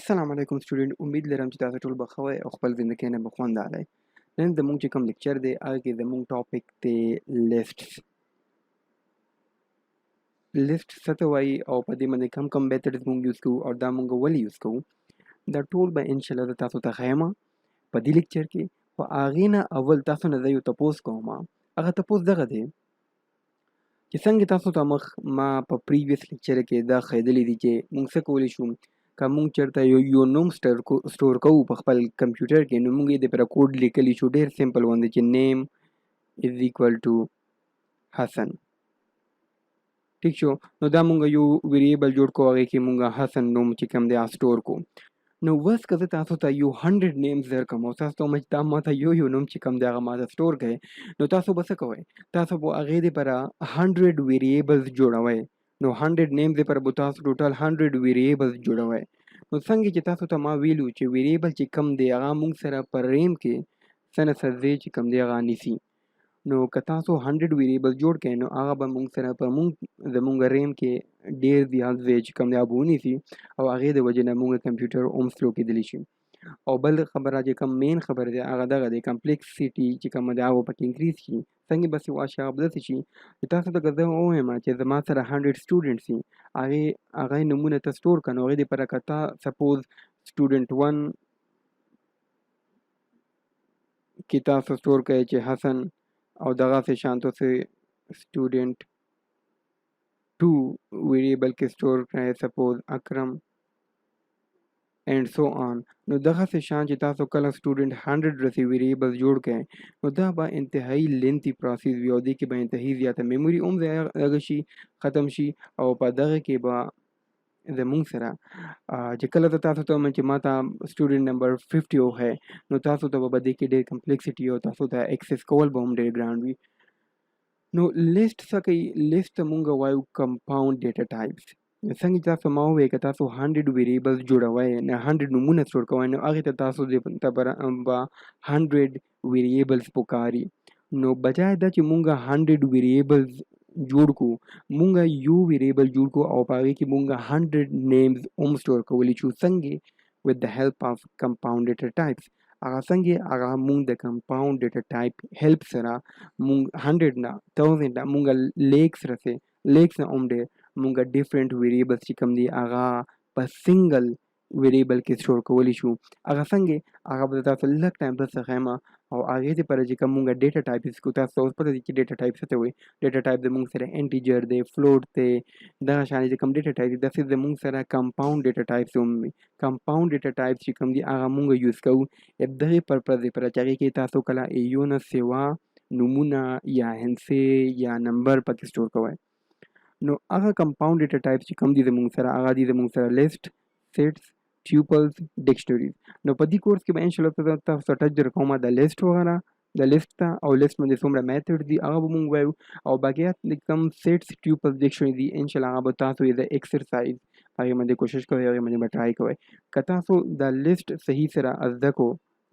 السلام علیکم سټوډنټ، امید لرم چې تاسو ټول به ښه وئ او خپل زندګۍ نه به خوند اخلئ. نن زموږ چې کوم لیکچر دی هغه کې زموږ ټاپک دی لیسټس. لیسټ څه ته وایي او په دې باندې کم میتډز موږ یوز کوو او دا موږ ولې یوز کوو، دا ټول به انشاءالله زه تاسو ته ښیم په دې لیکچر کې. خو هغې نه اول تاسو نه زه یو تپوس کوم. هغه تپوس دغه دی چې څنګه تاسو ته ما په پریویس لیکچر کې دا ښودلی دي چې موږ څه کولی شو که موږ چېرته یو نوم سټور کوو په خپل کمپیوټر کې، نو موږ یې دپاره کوډ لیکلی شو، ډېر سمپل ون دی چې نیم از ایکول ټو حسن. ټیک شو، نو دا موږ یو ویریبل جوړ کوو، هغې کې موږ حسن نوم چې کوم دی سټور کوو. نو اوس که زه تاسو ته یو 100 نیمز درکړم او تاسو ته ووایم چې دا ماته یو نوم چې کوم دی هغه ماته سټور کړئ، نو تاسو به څه کوئ؟ تاسو به هغې دپاره 100 ویریبلز جوړوئ. نو 100 نیمز دپاره به تاسو ټوټل 100 ویریبلز جوړوئ. نو څنګه چې تاسو ته ما ویلو چې ویریبل چې کوم دی هغه موږ سره په ریم کې څه نه څه ځای چې کوم دی هغه نیسي. نو که تاسو 100 ویریبل جوړ کړئ نو هغه به موږ سره په زموږ ریم کې ډېر زیات ځای چې کوم دی هغه به ونیسي او هغې د وجې نه موږ کمپیوټر اوم سلو کېدلی شي. او بل خبره چې کوم مین خبر دی هغه دغه دی، کمپلیکسیټي چې کومه دی هغه پکې انکریز شي. څنګه به سې واشي هغه به داسې شي چې تاسو ته که زه ووایم چې زما سره 100 سټوډنټس دي، هغې نومونه ته سټور کړه، نو هغې دپاره که تا سپوز سټوډنټ 1 کې تاسو سټور کړئ چې حسن، او دغسې شانته سې سټوډنټ 2 ویریبل کې سټور کړئ سپوز اکرم اینڈ سو آن. نو دغسې شان چې تاسو کله سټوډنټ 100 رسي ویریبل جوړ کړئ نو دا به انتهایی لینتي پروسیس وي او دې کې به انتهایی زیاته میموري هم دغه شي ختم شي. او په دغه کې به زموږ سره چې کله زه تاسو ته وایم چې ما ته سټوډنټ نمبر 50 وښی، نو تاسو ته به دې کې ډېر کمپلیکسیټي او تاسو ته ایکسس کول به هم ډېر ګران وي. نو لیسټ څه کوي؟ لیسټ ته مونږ وایو کمپاوند ډیټا ټایپس. څنګه چې تاسو ما ووایي که تاسو 100 ویریبلز جوړوئ، 100 نومونه سټور کوئ، نو هغې ته تاسو به 100 ویریبلز پکاري. نو بجای دا چې مونږ 100 ویریبلز جوړ کړو، مونږ یو ویریبل جوړ کړو او په هغې کې مونږ 100 نیمز هم سټور کولی شو. څنګه؟ with the help of compound data types. هغه څنګه؟ هغه مونږ د کمپاوند ډیټا ټایپ هیلپ سره مونږ 100 نه 1000 نه مونږ لیکس نه هم ډېر مونږ ډیفرنٹ ویریبلز چې کوم دي هغه په سنګل ویریبل کې سټور کولی شو. هغه څنګه؟ هغه به تاسو لږ ټایم درڅخه ښیم او هغې دپاره چې کوم مونږ ډیټا ټایپ یوز کوو، تاسو ته اوس پته دي چې ډیټا ټایپ څه ته وایي. ډیټا ټایپ زموږ سره انټیجر دی، فلوټ دی، دغه شانې چې کوم ډیټا ټایپ دي داسې زموږ سره کمپاوند ډیټا ټایپس هم وي. کمپاوند ډیټا ټایپ چې کوم دي هغه مونږ یوز کوو دغې پرپز دپاره چې هغې کې تاسو کله یو نه سوا نومونه یا هندسې یا نمبر پکې سټور کوئ. نو هغه کمپاوند ډیټا ټایپ چې کوم دي زموږ سره هغه دي زموږ سره لیسټ، سیټس، ټیوپلز، ډکشنریز. نو په دې کورس کې به انشاءالله تاسو ته ټچ درکوم د لیسټ وغیره د لیسټ ته، او لیسټ باندې څومره میتھډ دي هغه به مونږ وایو، او باقیات کوم سیټس، ټیوپلز، ډکشنری دي انشاءالله هغه به تاسو یې د ایکسرسایز هغې باندې کوشش کوئ، هغې باندې به ټرای کوئ. که تاسو د لیسټ صحیح سره زده کړو،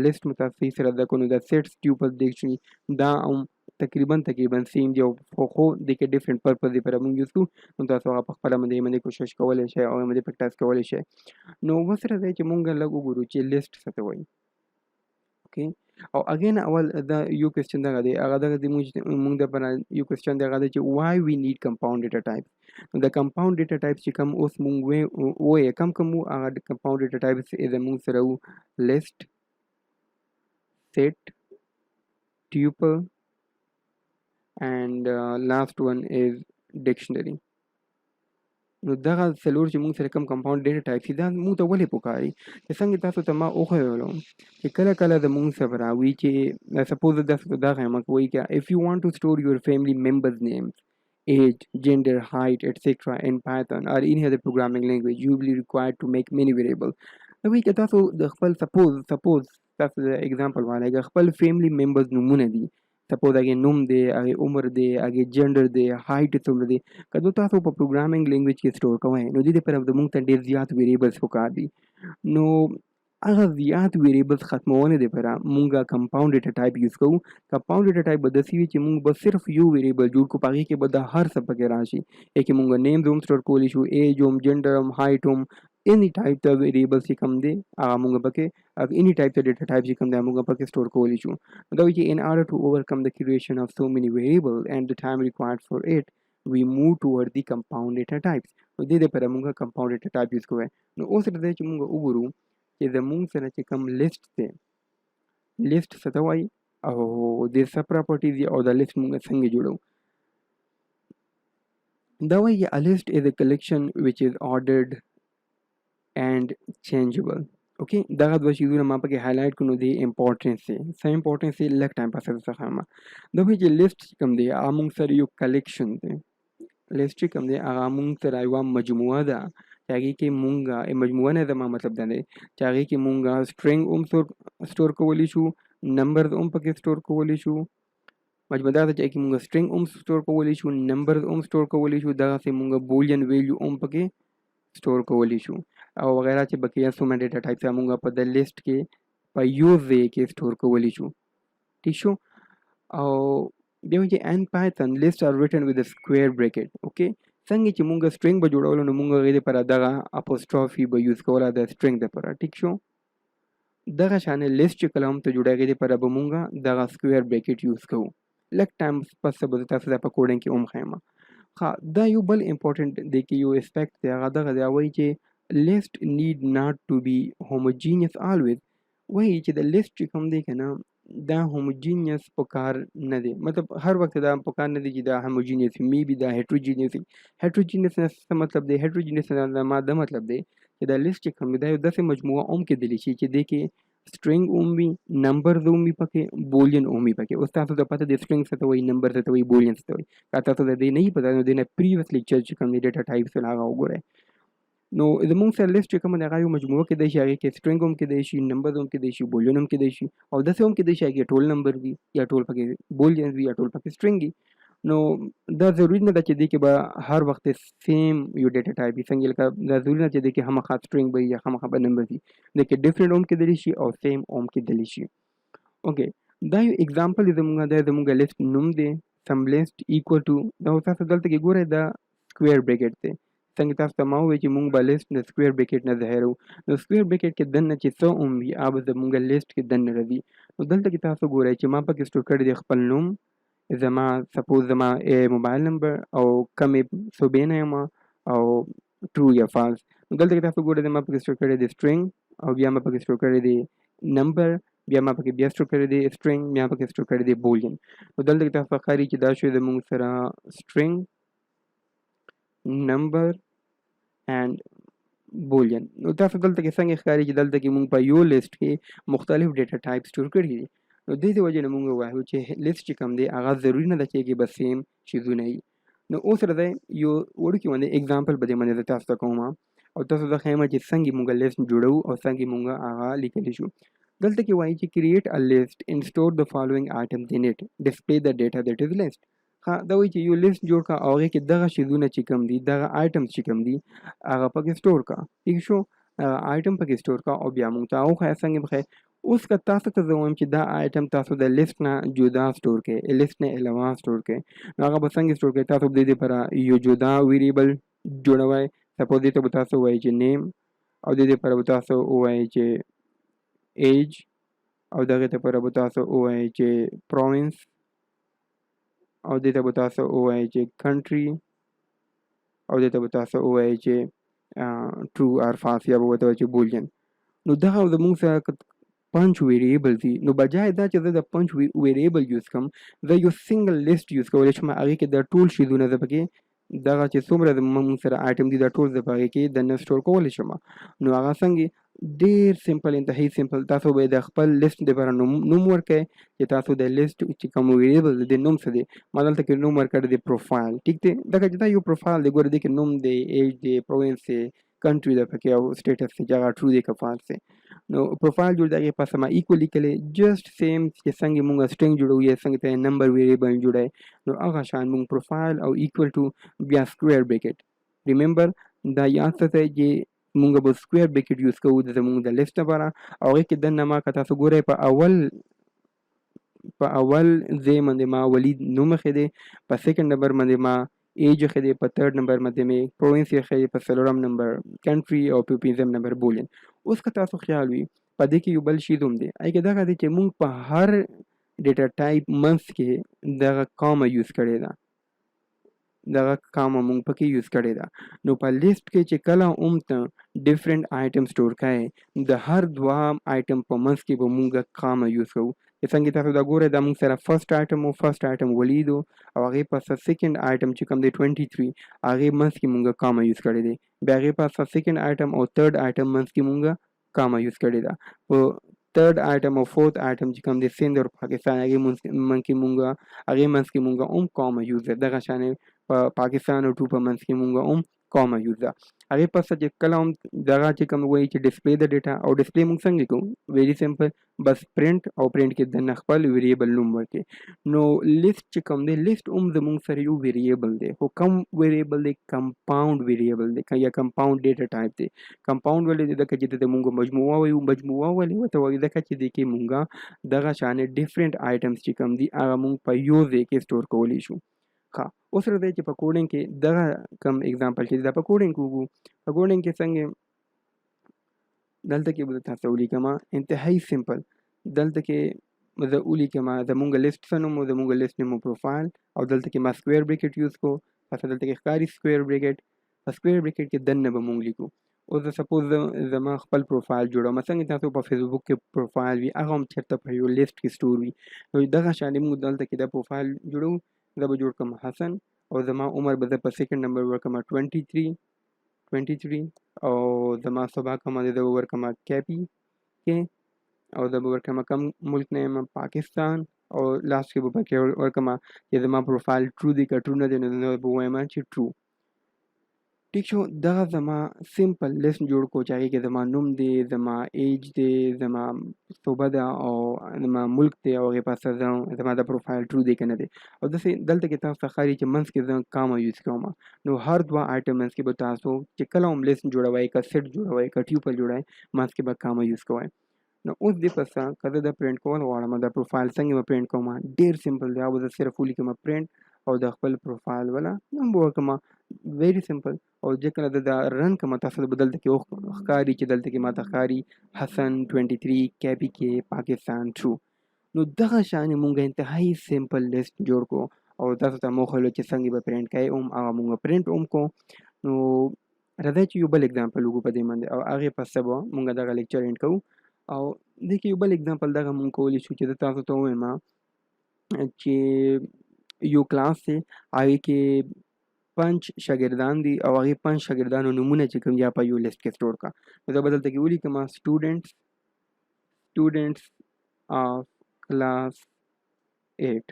لیسټ مو تاسو صحیح سره زده کړو، نو د سیټس، ټیوپلز، ډکشنری دا هم تقریبا سیم دی، او خو دې کې ډفرنٹ پرپز لپاره مونږ یوز کوو. نو تاسو هغه په خپله باندې کوشش کولی شئ او باندې پریکټس کولی شئ. نو اوس راځئ چې مونږ لږ وګورو چې لیسټ څه ته وایي. اوکې، او اګین اول دا یو کوېسچن دغه دی، هغه دغه دی مونږ دپاره یو کوېسچن دی هغه دی چې why we need compound data types. نو د کمپاوند ډیټا ټایپس چې کوم اوس مونږ وایو کوم وو، هغه د کمپاوند ډیټا ټایپس زمونږ سره وو لیسټ، سیټ، ټیوپل and last one is dictionary. نو دغه څلور چې مونږ سره کوم کمپاوند ډیټا ټایپ دي دا مونږ ته ولې پکاري؟ چې څنګه تاسو ته ما وښیولو چې کله کله زمونږ سره راوي چې سپوز دغه یم وایي که if you want to store your family members names, age, gender, height, etc. in Python or any other programming language, you will be required to make many variables. نو وایي که تاسو د خپل سپوز تاسو د اګزامپل وایي خپل فیملی ممبرز نومونه دي، سپوز هغې نوم دی، هغې عمر دی، هغې جنډر دی، هایټ څومره دی، که تاسو په پروګرامینګ لینګویج کې سټور کوئ نو دې دپاره زموږ ته ډېر زیات ویریبلز پکار دي. نو هغه زیات ویریبلز ختمونه دپاره مونږه کمپاوند ډیټا ټایپ یوز کوو. کمپاوند ډیټا ټایپ به داسې وي چې مونږ به صرف یو ویریبل جوړ کړو، په هغې کې به د هر څه پکې راشي. کې مونږ نیمز هم سټور کولی شو، ایج هم، جنډر هم، هایټ هم، any type ته ویریبل چې کوم دی هغه مونږ پکې any type ته ډیټا ټایپ چې کوم دی مونږ پکې سټور کولی شو. دا وایي چې in order to overcome the creation of so many variables and the time required for it we move toward the compound data types. نو دې دپاره مونږ کمپاوند ډیټا ټایپ یوز کوی. نو اوس راځئ چې مونږ وګورو چې زمونږ سره چې کوم لیست دی، لیست څه ته وایي او د څه پراپرټیز دي او دا لیست مونږ څنګه جوړو. دا وایي a list is a collection which is ordered and changeable. اوکې دغه دوه شیزونه ما پکې هایلایټ کړو. نو د امپورټنس دی څه امپورټنس دی لږ ټایم پس څخه ما دا وایي چې لیست چې کوم دی هغه مونږ سره یو کلیکشن دی. لیست چې کوم دی هغه مونږ سره یوه مجموعه ده چې هغې کې مونږه مجموعه نه زما مطلب دا دی چې هغې کې مونږه سټرنګ هم سټور کولی شو، نمبرز هم پکې سټور کولی شو. مجموعه دا ده چې هغې کې مونږ سټرنګ هم سټور کولی شو، نمبرز هم سټور کولی شو، دغسې مونږ بولین ویلیو هم پکې سټور کولی شو او وغیره چې بقیه څومره ډیټا ټایپس مونږ په د لیست کې په یو ځای کې سټور کولی شو. ٹھیک شو. او بیا وایي چې ان پایتن لیست آر ریټن with a square bracket. اوکې څنګه چې مونږ سټرنګ به جوړولو نو مونږ هغې دپاره دغه اپوسټرافي به یوز کوله د سټرنګ دپاره. ټیک شو. دغه شانې لیست چې کله هم ته جوړوې هغې دپاره به مونږ دغه سکویر بریکټ یوز کوو. لږ ټایم پس به زه تاسو ته په کوډنګ کې هم ښیم. ښه دا یو بل امپورټنټ دی کې یو اسپیکټ دی هغه دغه دی وایي چې لیست نیډ ناٹ ټو بي هوموجینیس آلویز. وایي چې د لیست چې کوم دی که نه دا هوموجینیس په کار نه دی، مطلب هر وخت دا په کار نه دی چې دا هوموجینیس وي، می بي دا هیټروجینیس وي. هیټروجینیس نه څه مطلب دی؟ هیټروجینیس نه ما دا مطلب دی چې دا لیست چې کوم دی دا یو داسې مجموعه هم کېدلی شي چې دې کې سټرنګ هم وي، نمبرز هم وي پکې، بولین هم وي پکې. اوس تاسو ته پته دی سټرنګ څه ته وایي، نمبر څه ته وایي، بولین څه ته وایي. که تاسو ته دې نه وي پته نو دې نه پریویس لیکچر چې کوم دی ډیټا ټایپس هغه وګورئ. نو زمونږ سره لیست چې کومه دی هغه یو مجموعه کېدی شي، هغې کې سټرنګ هم کېدی شي، نمبر هم کېدی شي، بولین هم کېدی شي او داسې هم کېدی شي هغې ټول نمبر وي یا ټول پکې بولین وي یا ټول پکې سټرنګ وي. نو دا ضروري نه ده چې دې کې به هر وخت سیم یو ډیټا ټایپ وي، څنګه لکه دا ضروري نه چې دې کې خامخا سټرنګ به وي یا خامخا به نمبر وي. دې کې ډفرنټ هم کېدلی شي او سیم هم کېدلی شي. اوکې دا یو اګزامپل دی زمونږ دا زمونږ لیست نوم دی سم لیست ایکول ټو دا تاسو دلته کې ګورئ دا سکویر بریکټ دی. څنګه تاسو ته ما وویل چې مونږ به لیست د سکویر بریکټ نه ظاهروو. نو سکویر بریکټ کې دننه چې څه هم وي هغه به زمونږ لیست کې دننه راځي. نو دلته کې تاسو ګورئ چې ما پکې سټور کړی دی خپل نوم، زما سپوز زما موبایل نمبر او کمې صوبې نه یم او ټرو یا فالس. نو دلته کې تاسو ګورئ ما پکې سټور کړی دی سټرنګ او بیا ما پکې سټور کړی دی نمبر، بیا ما پکې بیا سټور کړی دی سټرنګ، بیا پکې سټور کړی دی بولین. نو دلته کې تاسو ته ښکاري چې دا شی زمونږ سره سټرنګ، نمبر and boolean. نو تاسو دلته کې څنګه ښکاري چې دلته کې مونږ په یو لیست کې مختلف ډیټا ټایپ سټور کړي دي. نو دې وجې نه مونږ وایو چې لیست چې کوم دی هغه ضروري نه ده چې هغې به سیم شیزونه وي. نو اوس راځئ یو وړوکي باندې اګزامپل به دې باندې زه تاسو ته کوم او تاسو ته ښیم چې څنګه مونږ لیست جوړوو او څنګه مونږ هغه لیکلی شو. دلته کې وایي چې create a list and store the following items in it, display the data that is list. ها دا وایي چې یو لیست جوړ کړه او هغې کې دغه شیزونه چې کوم دي دغه آیټمز چې کوم دي هغه پکې سټور کړه. ٹھیک شو. آیټم پکې سټور کړه او بیا موږ ته وښایه څنګه بښایي. اوس که تاسو ته زه وایم چې دا آیټم تاسو د لیست نه جدا سټور کړئ، لیست نه علاوه سټور کړئ، نو هغه به څنګه سټور کړئ؟ تاسو به د دې لپاره یو جدا ویریبل جوړوئ. سپوز دې ته به تاسو ووایئ چې نیم او د دې لپاره به تاسو ووایئ چې ایج او دغې لپاره به تاسو ووایئ چې پروینس او دې ته به تاسو ووایئ چې کنټري او دې ته به تاسو ووایئ چې ټرو آر فالس یا به ورته وایئ چې بولین. نو دغه زموږ سره پنچ ویریبل دي. نو بجای دا چې زه د پنچ ویریبل یوز کړم زه یو سنګل لیست یوز کولی شم. هغې کې د ټول شیزونه زه پکې دغه چې څومره زموږ سره آیټم دي دا ټول زه په هغې کې دننه سټور کولی شم. نو هغه څنګه ډېر سمپل، انتهایی سمپل. تاسو به د خپل لیست دپاره نوم ورکړئ چې تاسو د لیست چې کوم ویریبل د نوم څه دی. ما دلته کې نوم ورکړی دی پروفایل. ټیک دی. دغه چې دا یو پروفایل دی ګوره دې کې نوم دی، ایج دی، پروینس دی، کنټري ده پکې او سټیټس دی چې هغه ټرو دی که فالس دی. نو پروفایل جوړ دی هغې پاسه ما ایکول لیکلی جسټ سیم چې څنګه مونږ سټرنګ جوړوو یا څنګه ته نمبر ویریبل جوړوئ نو هغه شان مونږ پروفایل او ایکول ټو بیا سکویر بریکټ. ریممبر دا یاد ساتئ چې مونږ به سکویر بریکټ یوز کوو د زمونږ د لیست لپاره او هغې کې دننه ما که تاسو ګورئ په اول ځای باندې ما ولید نوم ایښی دی، په سیکنډ نمبر باندې ما ایج ایښی دی، په تھرډ نمبر باندې مې پروینس ایښی دی، په څلورم نمبر کنټري او په پنځم نمبر بولین. اوس که تاسو خیال وي په دې کې یو بل شی هم دی، هغې کې دغه دی چې مونږ په هر ډیټا ټایپ منځ کې دغه کامه یوز کړې ده، دغه کامه مونږ پکې یوز کړې ده. نو په لیست کې چې کله هم ته ډیفرنٹ آیټم سټور کوئ د هر دوه آیټم په منځ کې به مونږ کامه یوز کوو. چې څنګه تاسو دا ګورئ دا مونږ سره فرست آیټم ولید او هغې پسه سیکنډ آیټم چې کوم دی 23 هغې منځ کې مونږ کامه یوز کړې دی، بیا هغې پسه سیکنډ آیټم او تھرډ آیټم منځ کې مونږ کامه یوز کړې ده. په تھرډ آیټم او فورث آیټم چې کوم دی سند او پاکستان هغې منځ کې مونږ هم کامه یوز ده. دغه شانې په پاکستان او ټو په منځ کې مونږ هم کامه یوز ده. هغې پسه چې کله هم دغه چې کوم وایي چې ډسپلی د ډیټا او ډسپلی مونږ څنګه کوو، ویری سمپل، بس پرنټ او پرنټ کې دننه خپل ویریبل نوم ورکړئ. نو لیست چې کوم دی لیست هم زمونږ سره یو ویریبل دی، خو کم ویریبل دی، کمپاوند ویریبل دی یا کمپاوند ډیټا ټایپ دی. کمپاوند ولې دی؟ ځکه چې د مونږ مجموعه وایو، مجموعه ولې ورته وایو؟ ځکه چې دې کې مونږ دغه شانې ډیفرنٹ آیټمز چې کوم دي هغه مونږ په یو ځای کې سټور کولی شو. ښه، اوس راځئ چې په کوډینګ کې دغه کم اگزامپل چې دا په کوډینګ وګورو. په کوډینګ کې څنګه دلته کې به تاسو ولیکم انتهایی سمپل. دلته کې زه ولیکم زمونږ لیست څه نوم و، زمونږ لیست نوم پروفایل، او دلته کې ما سکویر بریکټ یوز کو. تاسو دلته کې ښکاري سکویر بریکټ، په سکویر بریکټ کې دننه به مونږ لیکو. اوس سپوز زما خپل پروفایل جوړوم، څنګه تاسو په فیسبوک کې پروفایل وي هغه هم چېرته په یو لیست کې سټور وي. نو دغه شانې مونږ دلته کې دا پروفایل جوړو. زه به جوړ کړم حسن او زما عمر به زه په سیکنډ نمبر ورکړم 23 او زما صبح کومه دی زه به ورکړم کیپي کې او زه به ورکړم کوم ملک نه یم پاکستان او لاست کې به پکې ورکړم چې زما پروفایل ټرو دی که ټرو نه دی نو زه به ووایم چې ټرو. ټیک شو، دغه زما سمپل لیست جوړ کو چې هغې کې زما نوم دی، زما ایج دی، زما صوبه ده او زما ملک دی او هغې پسه زما د پروفایل ټرو دی که نه دی. او داسې دلته کې تاسو ته ښکاري چې منځ کې زه کامه یوز کوم. نو هر دوه آیټم منځ کې به تاسو چې کله هم لیست جوړوئ، که سیټ جوړوئ، که ټیوپل جوړوئ، منځ کې به کامه یوز کوئ. نو اوس دې پسه که زه د پرنټ کول غواړم د پروفایل څنګه به پرنټ کوم، ډېر سمپل دی. او زه صرف ولیکم پرنټ او د خپل پروفایل والا نوم به ورکړم، ویری سمپل. او چې کله زه دا رن کوم تاسو به دلته کې ښکاري چې دلته کې ماته ښکاري حسن 23 کیپي کې پاکستان ټرو. نو دغه شانې مونږ انتهایی سمپل لیست جوړ کو او تاسو ته مو وښیلو چې څنګه به پرنټ کوئ هم هغه مونږ پرنټ هم کو. نو راځئ چې یو بل اګزامپل وګورو په دې باندې او هغې پسې به مونږ دغه لیکچر اینډ کوو. او دې کې یو بل اګزامپل دغه مونږ کولی شو چې زه تاسو ته ووایم چې یو کلاس دی هغې کې 5 شاګردان دي او هغې 5 شاګردانو نومونه چې کوم یا په یو لیست کې سټور کړه. نو زه به دلته کې ولیکم سټوډنټس آف کلاس 8.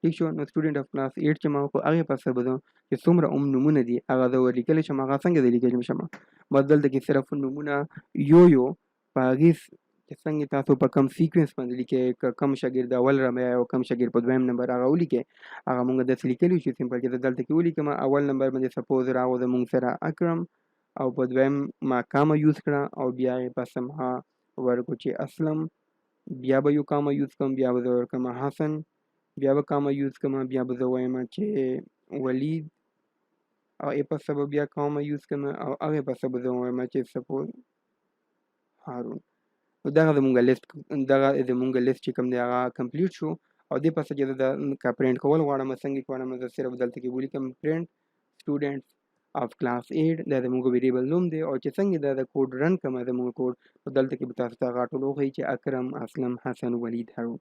ٹھیک شو، نو سټوډنټ آف کلاس 8 چې ما وکړو هغې پسې به زه چې څومره هم نومونه دي هغه زه ورلیکلی شم. هغه څنګه زه لیکلی شم؟ بس دلته کې صرف نومونه یو په هغې چې څنګه تاسو په کم سیکوینس باندې لیکئ، که کم شاګرد اول رمی او کم شاګرد په دویم نمبر هغه ولیکئ، هغه مونږ داسې لیکلی شو سمپل چې زه دلته کې ولیکم اول نمبر باندې سپوز راغو زمونږ سره اکرم او په دویم ما کامه یوز کړه او بیا هغې پسې ما ورکړو چې اسلم، بیا به یو کامه یوز کړم، بیا به زه ورکړم حسن، بیا به کامه یوز کړم، بیا به زه وایم چې ولید او هغې پسې به بیا کامه یوز کړم او هغې پسې به زه وایم چې سپوز هارون. نو دغه زمونږ لیست چې کوم دی هغه کمپلیټ شو. او دې پسې چې زه که پرنټ کول غواړم څنګه غواړم زه صرف دلته کې ولیکم پرنټ سټوډنټس آف کلاس 8 دا زمونږ ویریبل نوم دی. او چې څنګه دا د کوډ رن کوم زمونږ کوډ په دلته کې به تاسو ته هغه ټول وښیي چې اکرم، اسلم، حسن، ولید، هارون.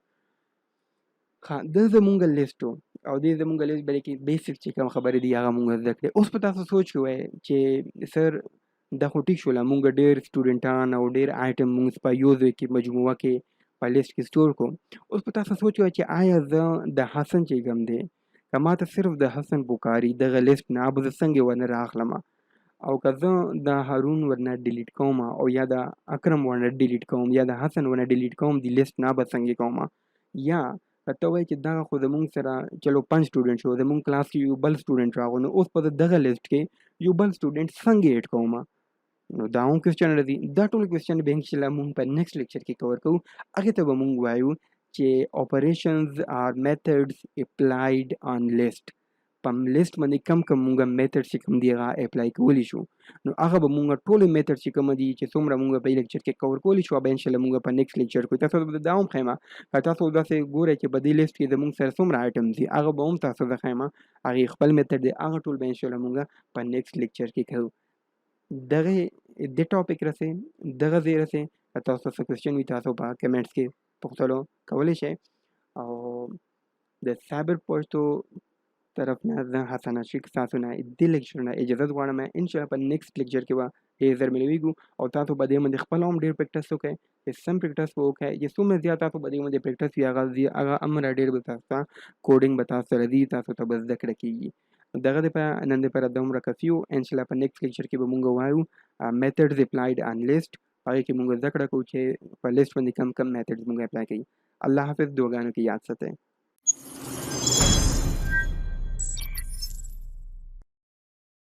ښه، دا زمونږ لیست و او دې زمونږ لیست بلکې بیسک چې کوم خبرې دي هغه مونږ زده کړې. اوس په تاسو سوچ کوئ چې سر دا خو ټیک شوله مونږ ډېر سټوډنټان او ډېر آیټم مونږ په یو ځای کې مجموعه کې په لیست کې سټور کړو. اوس په تاسو سوچ کوئ چې آیا زه د حسن چې کوم دی که ماته صرف د حسن پکاري دغه لیست نه به زه څنګه ورنه راخلم، او که زه د هارون ورنه ډیلیټ کوم او یا د اکرم ورنه ډیلیټ کوم یا د حسن ورنه ډیلیټ کوم د لیست نه به څنګه کوم. یا که ته وایې چې دغه خو زمونږ سره چلو 5 سټوډنټ شو، زمونږ کلاس کې یو بل سټوډنټ راغو، نو اوس په دغه لیست کې یو بل سټوډنټ څنګه ایډ کوم؟ نو دا هم کوېسچن راځي. دا ټول کوېسچن به انشاءالله مونږ په نیکسټ لیکچر کې کور کوو. هغې ته به مونږ وایو چې operations are methods applied on list. په لیست باندې کم مونږ میتھډ چې کوم دی هغه اپلای کولی شو. نو هغه به مونږ ټول میتھډ چې کوم دي چې څومره مونږ په لیکچر کې کور کولی شو به انشاءالله مونږ په نیکسټ لیکچر کې تاسو ته دا هم ښیمه که تاسو داسې ګورئ چې په دې لیست کې زموږ سره څومره آیټمز دي هغه به هم تاسو ته ښیمه. هغې خپل میتھډ دی هغه ټول به انشاءالله مونږ په نیکسټ لیکچر کې کوو. دغه دې ټاپک رسې دغه ځای رسې که تاسو څه کوېسچن وي تاسو په کمنټس کې پوښتنه کولی شئ. او د صابر پښتو طرف نه زه حسن عاشق تاسو نه دې لیکچر نه اجازه غواړم. انشاءالله په نیکسټ لیکچر کې به ډېر ژر ملویږو او تاسو په دې باندې خپل هم ډېر پریکټس وکړئ چې سم پریکټس به وکړئ چې څومره زیات تاسو په دې باندې پریکټس وي هغه امره ډېر به تاسو ته کوډینګ به تاسو سره دي تاسو ته به زده کړه کېږي. دغه دپاره نن دپاره دومره کافي وو. انشاءالله په نیکسټ لیکچر کې به مونږ وایو میتھډز اپلایډ آن لیسټ. هغې کې مونږ زده کړه کوو چې په لیست باندې کم میتھډز مونږ اپلای کوي. الله حافظ. دعاګانو کې یاد ساتئ.